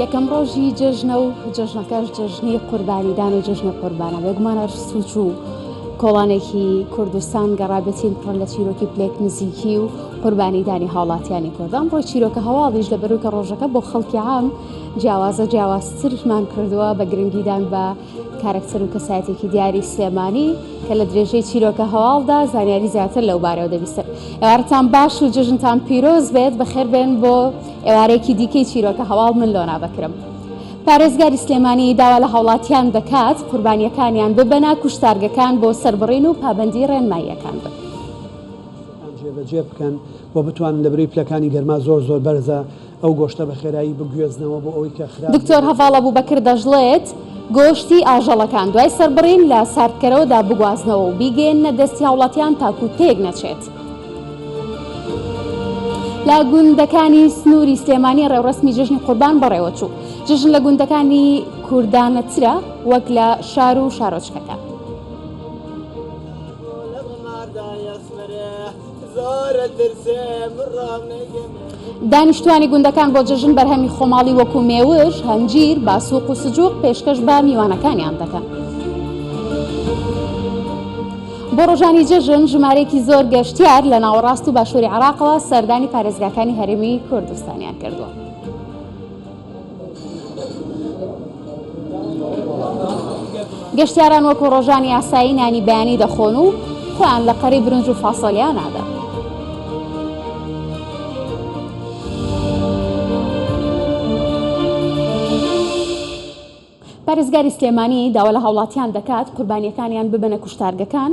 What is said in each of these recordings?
یەکەم ڕۆژی جەژنە و جەژنەکەش جەژنی قوربانیدان و جەژنە قوربانە بێگومانە سوچ و کۆڵانێکی کوردستان گەڕابەتین پڕ لە چیرۆکی پلێک نزیکی و قوربانیدانی هاوڵاتیانی کوردان بۆ چیرۆکە هەواڵیش لە بەروکە ڕۆژەکە بۆ خەڵکی عام جیاوازترمان کردووە بە گرنگیدان بە کارکتەر و کەسایەتێکی دیاری سلێمانی کە لە درێژەی چیرۆکە هەواڵدا زانیاری زیاتر لەو بارەوە دەبیستن. ئێوارتان باش و جژنتان پیرۆز بێت بەخێر بێن بۆ ئێوارەیەکی دیکەی چیرۆکە هەواڵ من لۆ نابەکرم. پارێزگاری سلێمانی داوا لە هاوڵاتیان دەکات قوربانیەکانیان ببەنە کوشتارگەکان بۆ سەربڕین و پابەندی ڕێنماییەکان بن. جێبەجێ بکەن بۆ بتوانن لە بەرەی پلەکانی گەرما زۆر بەرزە ئەو گۆشتە بە خێرایی بگوێزنەوە بۆ ئەوەی کە خراپ. دکتۆر هەڤاڵ ئەبوبەکر دەژڵێت گۆشتی ئاژەڵەکان دوای سەربڕین لە ساردکەرەوەدا بگوازنەوە و بیگەێنە دەستی هاوڵاتیان تاکو تێک نەچێت. لە گوندەکانی سنووری سلێمانی ڕێوڕسمی جژنی قوربان بەڕێوە چوو. جژن لە گوندەکانی کوردانەترە وەک لە شار و شارۆچکەکان. دانیشتوانی گوندەکان بۆ جژن بەرهەمی خۆماڵی وەکو مێوش، هەنجیر، باسووق و سجووق پێشکەش بە میوانەکانیان دەکەن. بۆ ڕۆژانی جەژن ژمارەیەکی زۆر گەشتیار لە ناوەڕاست و باشووری عێراقەوە سەردانی پارێزگاکانی هەرێمی کوردستانیان کردووە. گەشتیاران وەکو ڕۆژانی ئاسایی نانی بەیانی دەخۆن و خۆیان لە قەری برنج و فاسۆلیا نادەن. پارێزگاری سلێمانی داوا لە هاوڵاتیان دەکات قوربانیەکانیان ببنە کوشتارگەکان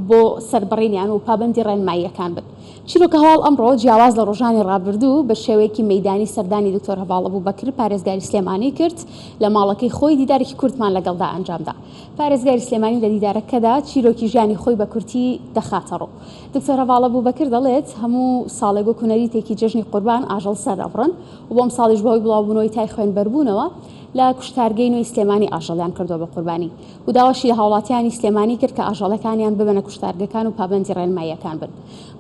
بۆ سەربڕینیان و پابەندی ڕێنماییەکان بن. چیرۆکە هەواڵ ئەمڕۆ جیاواز لە ڕۆژانی ڕابردوو بە شێوەیەکی مەیدانی سەردانی دکتۆر هەڤاڵ ئەبوبەکر پارێزگاری سلێمانی کرد لە ماڵەکەی خۆی دیدارێکی کورتمان لەگەڵدا ئەنجامدا. پارێزگاری سلێمانی لە دیدارەکەدا چیرۆکی ژیانی خۆی بە کورتی دەخاتە ڕوو. دکتۆر هەڤاڵ ئەبوبەکر دەڵێت هەموو ساڵێک وەکو نەریتێکی جژنی قوربان ئاژەڵ سەردەبڕن و بۆم ساڵیش بەهۆی بڵاوبوونەوەی تای خوێنبەربوونەوە لە کوشتارگەی نوێی سلێمانی ئاژەڵیان کردووە بە قوربانی و داواشی لە هاوڵاتیانی سلێمانی کرد کە ئاژەڵەکانیان ببنە کوشتارگەکان و پابەندی ڕێنماییەکان بن.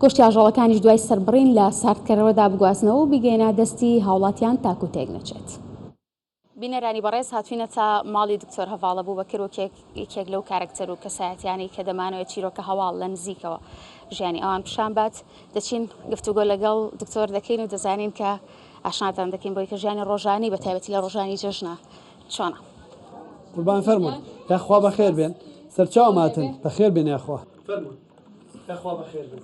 گۆشتی ئاژەڵەکانیش دوای سەربڕین لە ساردکەرەوەدا بگوازنەوە و بیگەێنە دەستی هاوڵاتیان تاکو تێک نەچێت. بینەرانی بەڕێز هاتوینە تا ماڵی دکتۆر هەڤاڵ ئەبوبەکر و یەکێک لەو کارکتەر و کەسایەتیانی کە دەمانەوێت چیرۆکە هەواڵ لە نزیکەوە ژیانی ئەوان پیشان بات. دەچین گفتوگۆ لەگەڵ دکتۆر دەکەین و دەزانین کە ئاشناتان دەکەین بۆی کە ژیانی ڕۆژانی بە تایبەتی لە ڕۆژانی جەژنە چۆنە. قوربان فەرموون یاخوا بەخێر بێن سەرچاو ماتن بەخێر بێن یاخوا فەرموون یاخوا بەخێر بێن.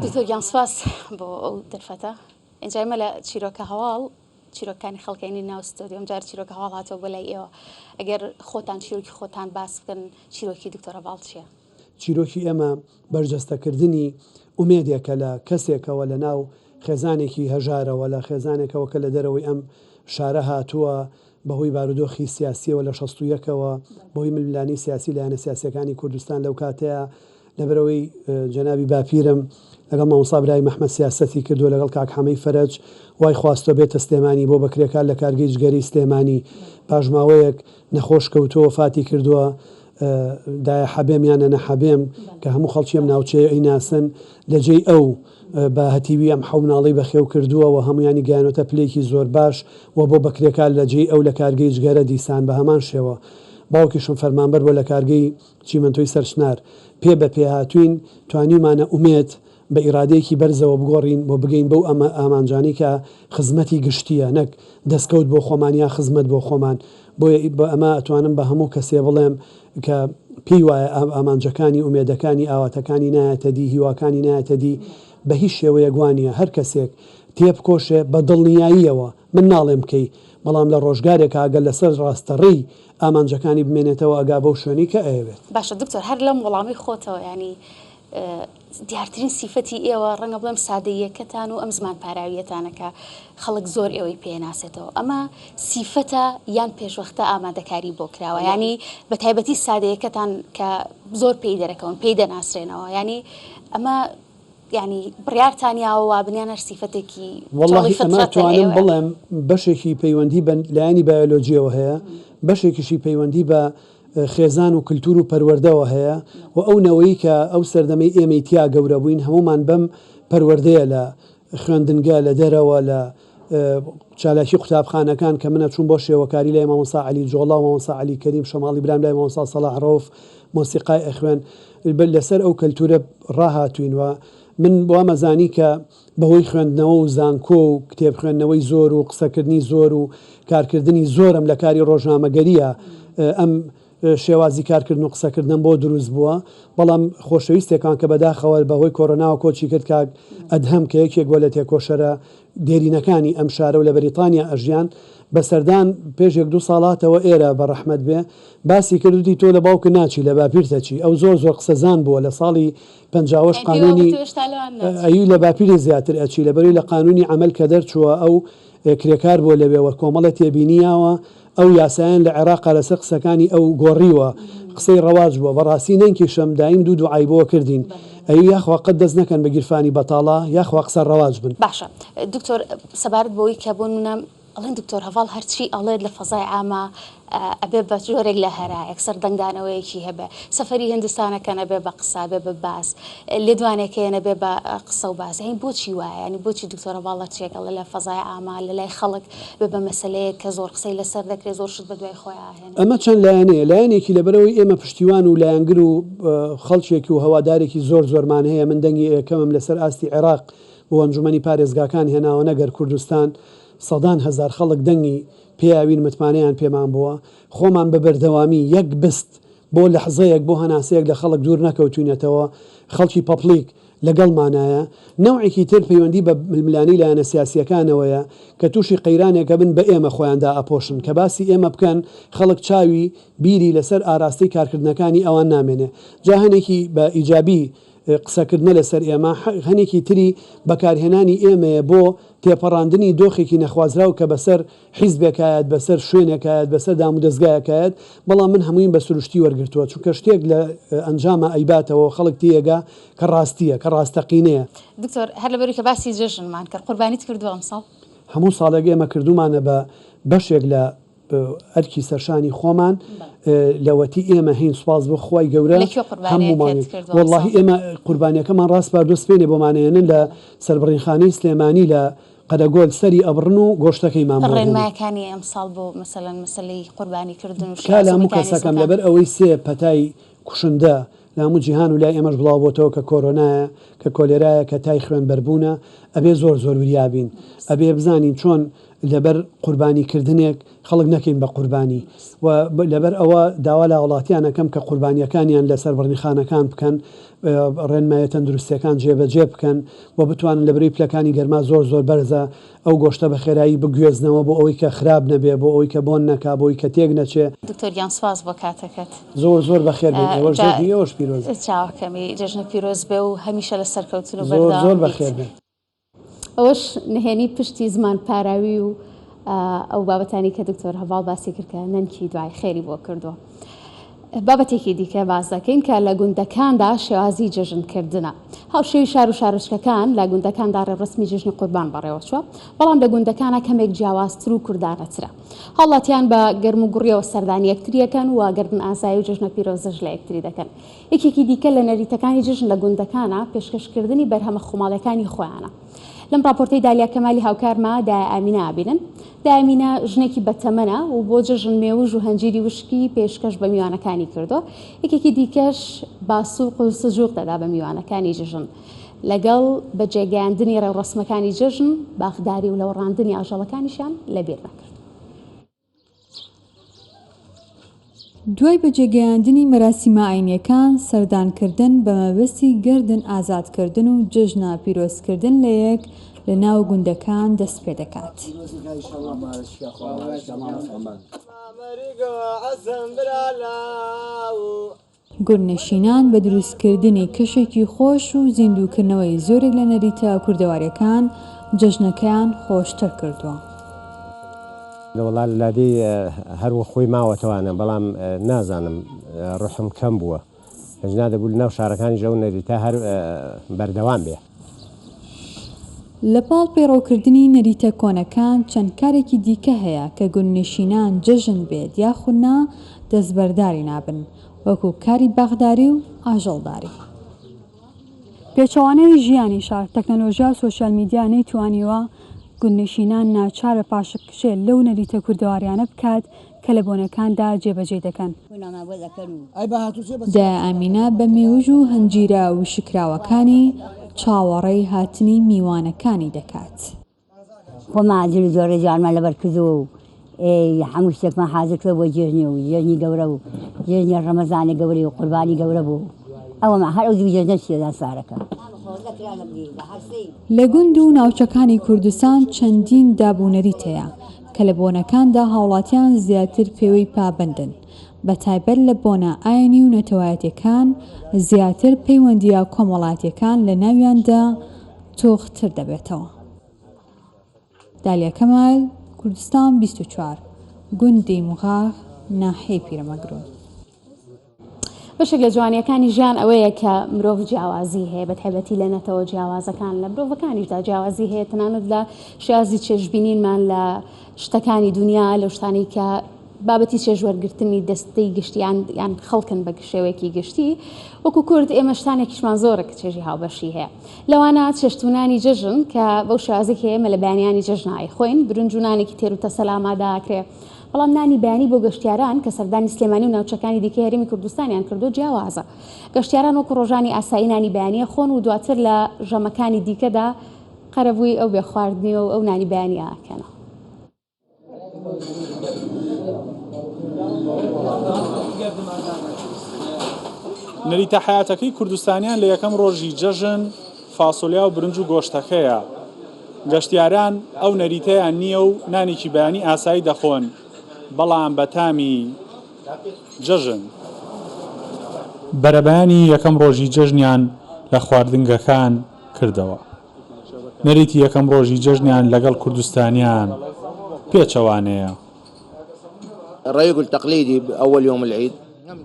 دکتۆر گیان سوپاس بۆ ئەو دەرفەتە. ئینجا ئێمە لە چیرۆکە هەواڵ چیرۆکەکانی خەڵکێنی ناو ستۆدیۆ ئەم جار چیرۆکە هەواڵ هاتەوە بۆ لای ئێوە. ئەگەر خۆتان چیرۆکی خۆتان باس بکەن چیرۆکی دکتۆر هەڤاڵ چییە؟ چیرۆکی ئێمە بەرجەستەکردنی ئومێدێکە لە کەسێکەوە لە ناو خێزانێکی هەژارەوە لە خێزانێکەوە کە لە دەرەوەی ئەم شارە هاتووە بەهۆی بارودۆخی سیاسیەوە لە 61ەوە بەهۆی ململانی سیاسی لایەنە سیاسیەکانی کوردستان لەو کاتەیە لەبەرەوەی جەنابی باپیرم لەگەڵ مامۆستا برای مەحمەد سیاسەتی کردو لەگەڵ کاک حەمەی فەرەج وای خواستۆ بێتە سلێمانی بۆ بەکرێکار لە کارگەی جگەری سلێمانی پاژماوەیەک نەخۆش کەوتووە وفاتی کردووە دایە حەبێمیانە نەحەبێم کە هەموو خەڵکی ئەم ناوچەیە ئەیناسن لەجێی ئەو بە هەتیوی ئەم حەوناڵی بەخێو کردووە و هەمویانی گەیانۆتە پلێکی زۆر باش و بۆ بەکرێکار لەجێی ئەو لە کارگەی جگەرە دیسان بە هەمان شێوە باوکیشم فەرمانبەر بۆ لە کارگەی چیمەنتۆی سەرچنار پێ بە پێهاتوین توانیمانە ئومێت بە ئیرادەیەکی بەرزەوە بگۆڕین بۆ بگەین بەو ئامانجانی کە خزمەتی گشتیە نەک دەستکەوت بۆ خۆمان یا خزمەت بۆ خۆمان. بۆیە بە ئەمە ئەتوانم بە هەموو کەسێ بڵێم کە پێی وایە ئامانجەکانی ئومێدەکانی ئاواتەکانی نایەتە دی هیواکانی نایەتە دی بە هیچ شێوەیە گوانیە هەر کەسێک تێبکۆشێ بە دڵنیاییەوە من ناڵێم بکەی بەڵام لە ڕۆژگارێک ئاگەر لەسەر ڕاستەڕێی ئامانجەکانی بمێنێتەوە ئەگا بەو شوێنی کە ئەوێت. باشە دکتۆر هەر لەم وەڵامی خۆتەوە ینی دیارترین سیفەتی ئێوە ڕەنگە بڵێم سادەییەکەتان و ئەم زمان پاراویەتانەکە خەڵک زۆر ئێوەی پێناسێتەوە ئەمە سیفەتە یان پێشوەختە ئامادەکاری بۆ کراوە ینی بە تایبەتی سادەیەکەتان کە زۆر پێی دەرەکەون پێی دەناسرێنەوە ینی ئەمە ینی بڕیارتانیاوە وابنیانە سیفەتێکی وەڵڵاهی ئەمە توانم بڵێم بەشێکی پەیوەندی بە لایەنی بایۆلۆجیەوە هەیە بەشێکیشی پەیوەندی بە خێزان و کللتور و پەروەردەوە هەیە و ئەو نەوەی کە ئەو سەردەمەی ئێمەی تیا گەورە بووین هەمومان بەم پەروەردەیە لە خوێندنگە لە دەرەوە لە چالاکی قوتابخانەکان کە منە چوون بۆ شێوەکاری لای مامۆستا عەلی جۆڵا و مامۆستا عەلی کەریم شەماڵی برام لای مامۆستا سەلاح ڕەوف مۆسیقای ئەخوێن لەسەر ئەو کەلتورە ڕاهاتوین و من بۆ مەزانی کە بەهۆی خوێندنەوە و زانکۆ و کتێب خوێندنەوەی زۆر و قسەکردنی زۆر و کارکردنی زۆرم لە کاری ڕۆژنامەگەریە ئەم شێوازی کارکردن و قسەکردن بۆ دروست بووە بەڵام خۆشەویستێکان کە بەداخەوە بەهۆی کۆرۆناوە کۆچی کرد کاک ئەدهەم کە یەکێک بۆ لە تێکۆشەرە دێرینەکانی ئەم شارە و لە بەریتانیا ئەژیان بەسەردان پێش 1-2 ساڵاتەوە ئێرە بە ڕەحمەت بێ باسی کردوتی تۆ لە باوکە ناچی لە باپیرتەچی ئەو زۆر قسەزان بووە لە ساڵی 50 قانونی ئەوی لە باپیری زیاتر ئەچی لەبەروی لە قانونی عمل کە دەرچووە ئەو کرێکار بۆ لەوێوە کۆمەڵە تێبینیاوە ئەو یاسایان لە عێراقا لەسەر قسەکانی ئەو گۆڕیوە قسەی ڕەواج بووە بەڕاستی نەنکی شەم دایم دوو دوعای بۆ کردین ئەوی یاخوا قەت دەست نەکەن بە گیرفانی بەتاڵە یاخوا قسە ڕەواج بن باشە دکتۆر سەبارەت بۆی کە بۆ نونە ئەڵێن دکتۆر هەڤاڵ هەرچی ئەڵێت لە فەزای ئامە ئەبێ بە جۆرێک لە هەرایەک سەردەنگدانەوەیەکی هەبێ سەفەری هندستانەکەن ئەبێ بە قسە بێ بە باس لێدوانێکەیەنە بێ بە قسە و باس هەین بۆچی وایە ینی بۆچی دکتۆر هەڤاڵ هەرچێک ئەڵێ لە فەزای ئاما لە لای خەڵک بێ بە مەسەلەیەک کە زۆر قسەی لەسەر دەکرێت زۆر شت بە دوای خۆیان هێن ئەمە چەند لایەنەیە لایەنێکی لەبەرەوەی ئێمە پشتیوان و لایەنگر و خەڵکێکی و هەوادارێکی زۆرمان هەیە من دەنگی یەکەمم لەسەر ئاستی عێراق بۆ ئەنجومەنی پارێزگاکان هێناوە نەگەر کوردستان سەدان هەزار خەڵک دەنگی پێیاوین متمانەیان پێمان بووە خۆمان بە بەردەوامی یەک بست بۆ لەحزەیەک بۆ هەناسەیەک لە خەڵک دوور نەکەوتوینەتەوە خەڵکی پەپلیک لەگەڵمانایە نەوعێکی تر پەیوەندی بە ململانی لایەنە سیاسیەکانەوەیە کە تووشی قەیرانێکە بن بە ئێمە خۆیاندا ئەپۆشن کە باسی ئێمە بکەن خەڵک چاوی بیری لەسەر ئاراستی کارکردنەکانی ئەوان نامێنێ جا هەنێکی بە ئیجابی قسەکردنە لەسەر ئێمە هەنێکی تری بەکارهێنانی ئێمەیە بۆ تێپەڕاندنی دۆخێکی نەخوازراو کە بەسەر حیزبێکایەت بەسەر شوێنێکایەت بەسەر دام و دەستگایەکایەت بەڵام من هەمووین بە سروشتی وەرگرتووە چونکە شتێک لە ئەنجامە ئەیباتەوە خەڵک تێگا کە ڕاستیە کە ڕاستەقینەیە دکتۆر هەر لەبەری کە باسی جژنمان کرد قوربانیت کردووە ئەمساڵ هەموو ساڵێک ئێمە کردومانە بە بەشێک لە ئەرکی سەرشانی خۆمان لەوەتی ئێمە هین سوپاس بۆ خۆی گەورە هەمومان وەڵڵاهی ئێمە قوربانیەکەمان ڕاست باردۆ سپێنێ بۆمانێنن لە سەربڕینخانەی سلێمانی لە قەدەگۆل سەری ئەبڕن و گۆشتەکەی ڕێنمایەکانی ئەمساڵ بۆ مەسەلەن مەسەلەی قوربانیکردن و کا لە هەموو کەسەکەم لەبەر ئەوەی سێ پەتای کوشندە لە هەموو جیهان و لای ئێمەش بڵاو بۆتەوە کە کۆرۆنایە کە کۆلێرایە کە تای خوێنبەربوونە ئەبێ زۆر وریابین ئەبێ بزانین چۆن لەبەر قوربانیکردنێک خەڵک نەکەین بە قوربانی و لەبەر ئەوە داوا لە وڵاتیانەکەم کە قوربانیەکانیان لەسەر بڕنیخانەکان بکەن ڕێنمایە تەندروستیەکان جێبەجێ بکەن و بتوانن لەبەری پلەکانی گەرما زۆر بەرزە ئەو گۆشتە بە خێرایی بگوێزنەوە بۆ ئەوەی کە خراپ نەبێ بۆ ئەوەی کە بۆن نەکا بۆی کە تێک نەچێ دکتۆریان سواز بۆ کاتەکەت زۆر بەخێر بێت ئەوەش پیرۆز چاوەکەمی جژنە پیرۆز بێ و هەمیشە لە سەرکەوتن و زۆر بەخێر بێت ئەوەش نهێنی پشتی زمان پاراوی و ئەو بابەتانی کە دکتۆر هەڤاڵ باسی کردکە نەنکی دوای خێری بۆ کردووە بابەتێکی دیکە باز دەکەین کە لە گوندەکاندا شێوازی جژنکردنە هاوشێوی شار و شارۆچکەکان لە گوندەکاندا ڕێڕسمی جژنی قوربان بەڕێوەچووە بەڵام لە گوندەکانە کەمێک جیاوازتر و کوردانەترە هەڵاتیان بە گەرم و گوڕیەوە سەردانی یەکتریەکەن و گەردن ئازایی و جژنە پیرۆزەش لە یەکتری دەکەن یەکێکی دیکە لە نەریتەکانی جژن لە گوندەکانە پێشکەشکردنی بەرهەمە خۆماڵەکانی خۆیانە لەم راپۆرتەی دالیا کەمالی هاوکارما دای ئامینە ئابینن دای ئامینە ژنێکی بەتەمەنە و بۆ جژن مێوژ و هەنجیری وشکی پێشکەش بە میوانەکانی کردو یەکێکی دیکەش باسووق و سژوق دەدا بە میوانەکانی جژن لەگەڵ بە جێگەیاندنی ڕێوڕەسمەکانی جژن باخداری و لەوەڕاندنی ئاژەڵەکانیشان لەبیر نەکرد دوای بەجێگەیاندنی مەراسیمە ئاینیەکان سەردانکردن بە مەبەستی گەردن ئازادکردن و جژنە پیرۆزکردن لە یەک لە ناو گوندەکان دەست پێ دەکات. گورنشینان بە دروستکردنی کەشێکی خۆش و زیندووکردنەوەی زۆرێک لە نەریتە کوردەوارەکان جژنەکەیان خۆشتر کردووە. لە وڵات لادی هەروە خۆی ماوەتەوانە بەڵام نازانم ڕحم کەم بووە لەژنا دەبوو ناو شارەکانی ژەو نەریتە هەر بەردەوام بێ. لە پاڵ پەیڕەوکردنی نەریتە کۆنەکان چەند کارێکی دیکە هەیە کە گونجنشینان جەژن بێت یاخودنا دەستبەرداری نابن وەکو کاری باغداری و ئاژەڵداری. پێچەوانەی ژیانی شار تەکنەلۆژیا و سۆشیال میدیا نەیتوانیوە گونجنشینان ناچارە پاشەکشێت لەو نەریتە کوردەواریانە بکات کە لە بۆنەکاندا جێبەجێ دەکەن. دا ئامینە بە مێوژ و هەنجیرە و شکراوەکانی چاوەڕێی هاتنی میوانەکانی دەکات. خۆمان زۆر جارمان لەبەر کردووە و هەموو شتێکمان حاضر کرد بۆ جێژنی و جێژنی گەورە و جێژنی ڕەمەزانی گەورەی و قوربانی گەورە بوو. ئەوەمان هەر ئەو دوو جێژنە چێدا سارەکە. لە گوند و ناوچەکانی کوردستان چەندین دابوونەریت هەیە کە لە بۆنەکاندا هاوڵاتیان زیاتر پێوەی پابندن. بە تایبەت لە بۆنە ئاینی و نەتەوایەتیەکان زیاتر پەیوەندیە کۆمەڵاتیەکان لە ناویاندا تۆختر دەبێتەوە. دالیا کەمال، کوردستان 24 گوندی مغاغ ناحیەی پیرەمەگرۆ. بەشێک لە جوانیەکانی ژیان ئەوەیە کە مرۆڤ جیاوازی هەیە بە تایبەتی لە نەتەوە جیاوازەکان لە مرۆڤەکانیشدا جیاوازی هەیە تەنانەت لە شێوازی چێژبینینمان لە شتەکانی دنیا لەو شتانی کە بابەتی چێژوەرگرتنی دەستەی گشتیان یان خەڵکن بە شێوەیەکی گشتی وەکو کورد ئێمە شتانێکیشمان زۆرە کە چێژی هاوبەشی هەیە لەوانە چێشتونانی جەژن کە بەو شێوازێک هەیە مە لە بەیانیانی جەژنایی خۆین برنجونانێکی تێر و تەسەلاماداکرێ بەڵام نانی بەیانی بۆ گەشتیاران کە سەردانی سلێمانی و ناوچەکانی دیکەی هەرێمی کوردستانیان کردو جیاوازە. گەشتیاران وەکو ڕۆژانی ئاسایی نانی بەیانیە خۆن و دواتر لە ژەمەکانی دیکەدا قەرەبووی ئەو بێ خواردنی و ئەو نانی بەیانی ئاکەنە. نەریتە حیاتەکەی کوردستانیان لە یەکەم ڕۆژی جەژن فاسۆلیا و برنج و گۆشتەکەیە. گەشتیاران ئەو نەریتەیان نییە و نانێکی بەیانی ئاسایی دەخۆن بەڵام بە تامی جەژن. بەرەبەیانی یەکەم ڕۆژی جەژنیان لە خواردنگەکان کردەوە. نەریتی یەکەم ڕۆژی جەژنیان لەگەڵ کوردستانیان پێچەوانەیە. الريق التقليدي بأول يوم العيد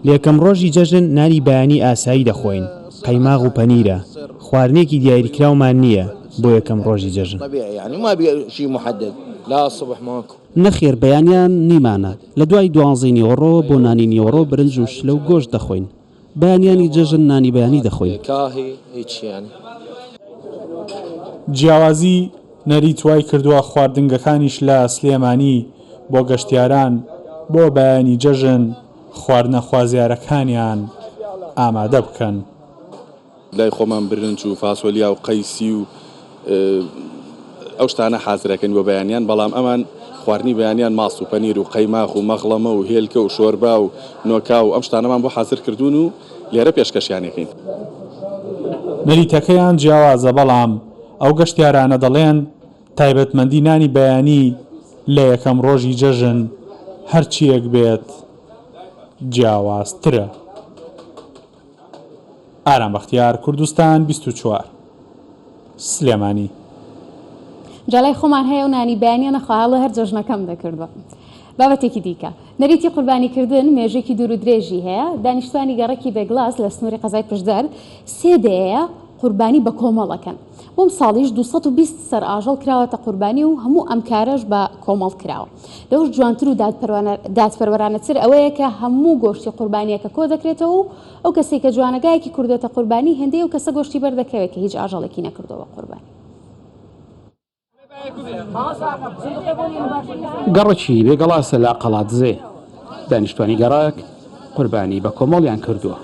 لێکەم ڕۆژی جەژن نانی بەیانی ئاسایی دەخۆین قەیماغ و پەنیرە خواردنێکی دیاریکراومان نییە بۆ یەکەم ڕۆژی جەژن طبيعي يعني ما بي شيء محدد لا الصبح ماكو نەخێر بەیانیان نیمانە لە دوای 12 نیوەڕۆ بۆ نانی نیوەڕۆ برنج و شلە و گۆشت دەخۆین بەیانیانی جەژن نانی بەیانی دەخۆین. كاهي هيك يعني جیاوازی نەریتوای کردووە خواردنگەکانیش لە سلێمانی بۆ گەشتیاران بۆ بەیانی جەژن خواردنە خوازیارەکانیان ئامادە بکەن. لای خۆمان برنج و فاسۆلیا و قەیسی و ئەو شتانە حازرەکەن بۆ بەیانیان بەڵام ئەمان خواردنی بەیانیان ماس و پەنیر و قەیماخ و مەغڵەمە و هێلکە و شۆربا و نۆکا و ئەم شتانەمان بۆ حازر کردوون و لێرە پێشکەشیانەکەین. نەریتەکەیان جیاوازە بەڵام ئەو گەشتیارانە دەڵێن تایبەتمەندی نانی بەیانی لە یەکەم ڕۆژی جەژن هەرچیەک بێت جیاوازترە. ئارام بەختیار، کوردستان 24 سلێمانی. جالای خۆمان هەیە و نانی بەیانیە نەخواڵە هەر جەژنەکەم دەکردوە. بابەتێکی دیکە نەریتی قوربانیکردن مێژێکی دوور و درێژی هەیە دانیشتوانی گەڕێکی بێگلاس لە سنووری قەزای پشدەر سێ دەیە قوربانی بە کۆمەڵەکەن بۆم ساڵیش 220 سەر ئاژەڵ کراوەتە قوربانی و هەموو ئەم کارەش بە کۆمەڵ کراوە. لەوش جوانتر و دادپەروەرانەتر ئەوەیە کە هەموو گۆشتی قوربانیەکە کۆ دەکرێتەوە و ئەو کەسێک کە جوانەگایەکی کوردێتە قوربانی هێندەی و کەسە گۆشتی بەردەکەوێت کە هیچ ئاژەڵێکی نەکردەوە قوربانی. گەڕەکی بێگەڵاسە لە قەڵاتزێ دانیشتوانی گەڕاک قوربانی بە کۆمەڵیان کردووە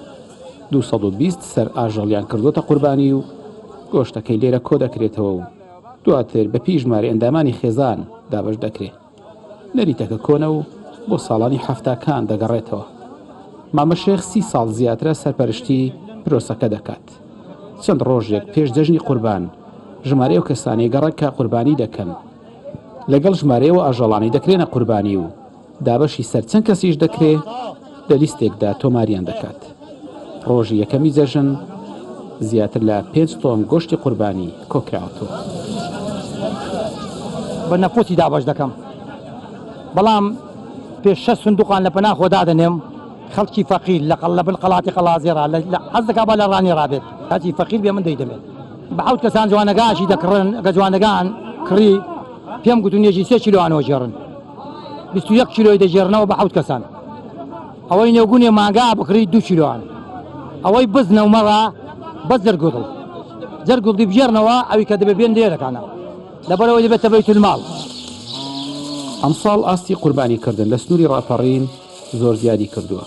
220 سەر ئاژەڵیان کردوتە قوربانی و گۆشتەکەی لێرە کۆ دەکرێتەوە و دواتر بە پیژماری ئەندامانی خێزان دابش دەکرێت. نەریتەکە کۆنە و بۆ ساڵانی هەفتاکان دەگەڕێتەوە. مامە شێخ 30 ساڵ زیاترە سەرپەرشتی پرۆسەکە دەکات. چەند ڕۆژێک پێش جەژنی قوربان ژمارە و کەسانی گەڕێکە قوربانی دەکەن لەگەڵ ژمارەوە ئاژەڵانی دەکرێنە قوربانی و دابەشی سەر چەند کەسیش دەکرێت لە لیستێکدا تۆماریان دەکات. ڕۆژی یەکەمی جەژن زیاتر لە 5 تۆن گۆشتی قوربانی کۆکراوەتەوە. بە نەپۆتی دابش دەکەم بەڵام پێش 6 سندوقان لە پەنا خۆدا دەنێم خەڵکی فەقیر لە بن قەڵاتی قەڵازێرا حەز دەکا بە لە ڕانی ڕابێت هاتی فەقیر بێ من دەیدەمێت بە حوت کەسان جوانەکانشی دەکڕن کە جوانەکان کڕی پێم گوتون یەکی 3 کیلۆیانەوە ژێڕن 21 کیلۆی دەژێڕنەوە بە حوت کەسان ئەوەی نێوگونێ مانگا بکڕی 2 کیلۆیان ئەوەی بزنە و مەڕا بەس جەرگوڵی بژێرنەوە ئەوی کە دەبێ بێن دێرەکانە لەبەرەوەی دەبێتە بەیت الماڵ. ئەمساڵ ئاستی قوربانیکردن لە سنووری ڕاپەڕین زۆر زیادی کردووە.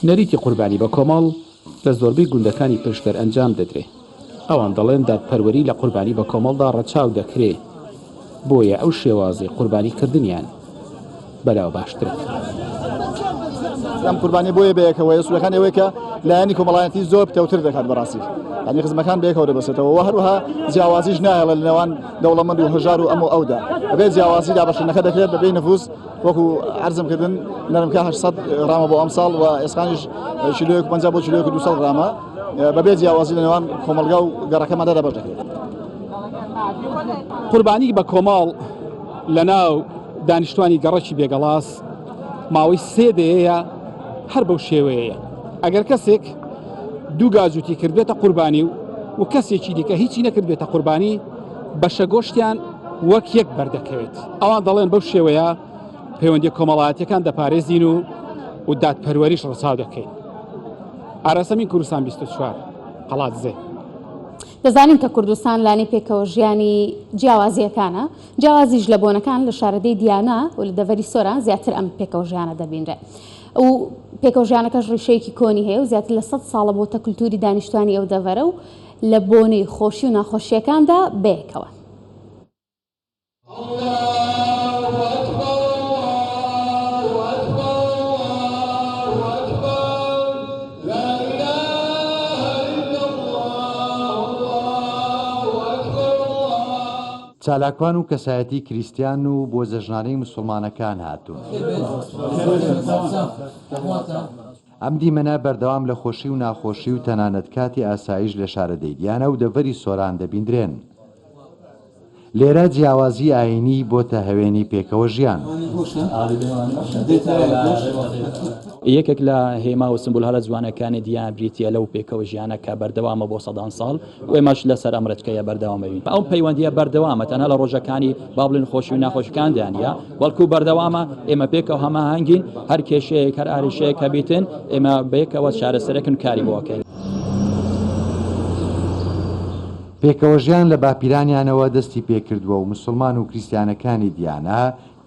نەریتی قوربانی بە کۆمەڵ لە زۆربەی گوندەکانی پشتەر ئەنجام دەدرێت. ئەوان دەڵێن دادپەروەری لە قوربانی بە کۆمەڵدا ڕەچاو دەکرێت بۆیە ئەو شێوازی قوربانیکردنیان بەلاو باشترە. ئەم قوربانی بۆیە بەیەکەوەیە سوولەکان ئەوەیە کە لایەنی کۆمەڵایەتی زۆر پتەوتر دەکات بەڕاستی ینی خزمەکان بەیەکەوە دەبەستێتەوە و هەروەها جیاوازیش نایڵە لە نێوان دەوڵەمەند و هەژار و ئەم و ئەودا بەبێ جیاوازی دابەشێنەکە دەکرێت بەبێ نەفوس وەکو عەرزمکردن نەرمکە 800 غرامە بۆ ئەم ساڵ و ئێسقانیش کیلۆیەک 50 بۆ کیلۆیەک 200 غرامە بەبێ جیاوازی لە نێوان کۆمەلگا و گەڕەکەماندا دەبەش دەکرێت. قوربانی بە کۆمەڵ لە ناو دانیشتوانی گەڕەکی بێگەڵاس ماوەی 3 دەیە هەر بەو شێوەیە ئەگەر کەسێک دوو گاجوتی کردێتە قوربانی و کەسێکی دیکە هیچی نەکردێتە قوربانی بەشە گۆشتیان وەک یەک بەردەکەوێت. ئەوان دەڵێن بەو شێوەیە پەیوەندی کۆمەڵایەتیەکان دەپارێزین و دادپەروەریش ڕەچاو دەکەین. ئارەسەمین کوردستان 24 قەڵات زێ. دەزانین کە کوردستان لانی پێکەوە ژیانی جیاوازیەکانە جیاوازیش لە بۆنەکان لە شارەدەی دیانە و لە دەڤەری سۆران زیاتر ئەم پێکەوە ژیانە دەبینرێت و پێکەوە ژیانەکەش ڕیشەیەکی کۆنی هەیە و زیاتر لە 100 ساڵە بۆتە کولتوری دانیشتوانی ئەو دەڤەرە و لە بۆنەی خۆشی و ناخۆشیەکاندا بەیەکەوە. چالاکوان و کەسایەتی کریسیان و بۆ جەژنانەی مسلمانەکان هاتوون. ئەم دیمەنە بەردەوام لە خۆشی و ناخۆشی و تەنانەت کاتی ئاسایش لە شارەدەی دیانە و دەڤەری سۆران دەبیندرێن. لێرە جیاوازی ئاینی بۆتە هەوێنی پێکەوە ژیان. یەکێک لە هێما و سمبولهەرە جوانەکانی دییان بریتە لەو پێکەوە ژیانە کە بەردەوامە بۆ 100 ساڵ و ئێمەش لەسەر ئەمرەتکەیە بەردەوامەوین. ئەو پەیوەندیە بەردەوامە تەنها لە ڕۆژەکانی با بڵێن خۆشی و ناخۆشیەکاندیانە بەڵکو بەردەوامە ئێمە پێکەوە هەماهەنگین هەر کێشەیەک هەر ئاریشەیەک کە بیتن ئێمە بەیەکەوە چارەسەرێکن کاری بۆکەین. پێکەوە ژیان لە باپیرانیانەوە دەستی پێکردووە و مسلمان و کریسیانەکانی دیانە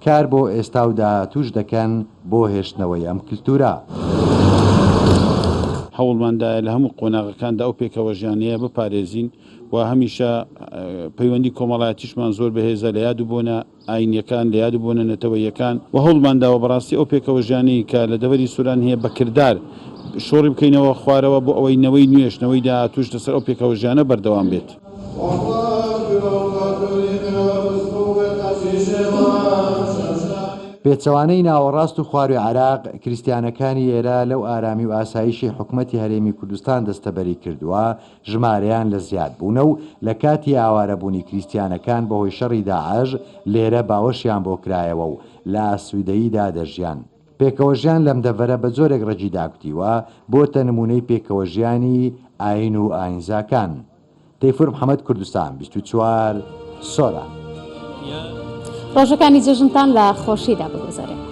کار بۆ ئێستا و داهاتوش دەکەن بۆ هێشتنەوەی ئەم کلتورە. هەوڵماندایە لە هەموو قۆناغەکاندا ئەو پێکەوە ژیانەیە بپارێزین و هەمیشە پەیوەندی کۆمەڵایەتیشمان زۆر بەهێزە لە یاد بوونە ئاینیەکان لە یاد بوونە نەتەوەیەکان و هەوڵمانداوە بەڕاستی ئەو پێکەوە ژیانەی کە لە دەڤەری سووران هەیە بەکردار شۆڕی بکەینەوە خوارەوە بۆ ئەوەی نەوەی نوێشنەوەی داهاتوش لەسەر ئەو پێکەوە ژیانە بەردەوام بێت. پێچەوانەی ناوەڕاست و خواروی عراق کریسیانەکانی ئێرە لەو ئارامی و ئاسایشی حکومەتی هەرێمی کوردستان دەستەبەری کردووە ژمارەیان لە زیاد بوونە و لە کاتی ئاوارەبوونی کریسیانەکان بەهۆی شەڕی داعش لێرە باوەشیان بۆ کرایەوە و لە ئاسوودەییدا دەژیان. پێکەوە ژیان لەم دەڤەرە بە جۆرێک ڕەجی داکوتیوە بۆتە نمونەی پێکەوە ژیانی ئاین و ئاینزاکان. تەیفور محەممەد کوردستان 24 سۆران. ڕۆژەکانی جەژنتان لە خۆشیدا بگوزارێت.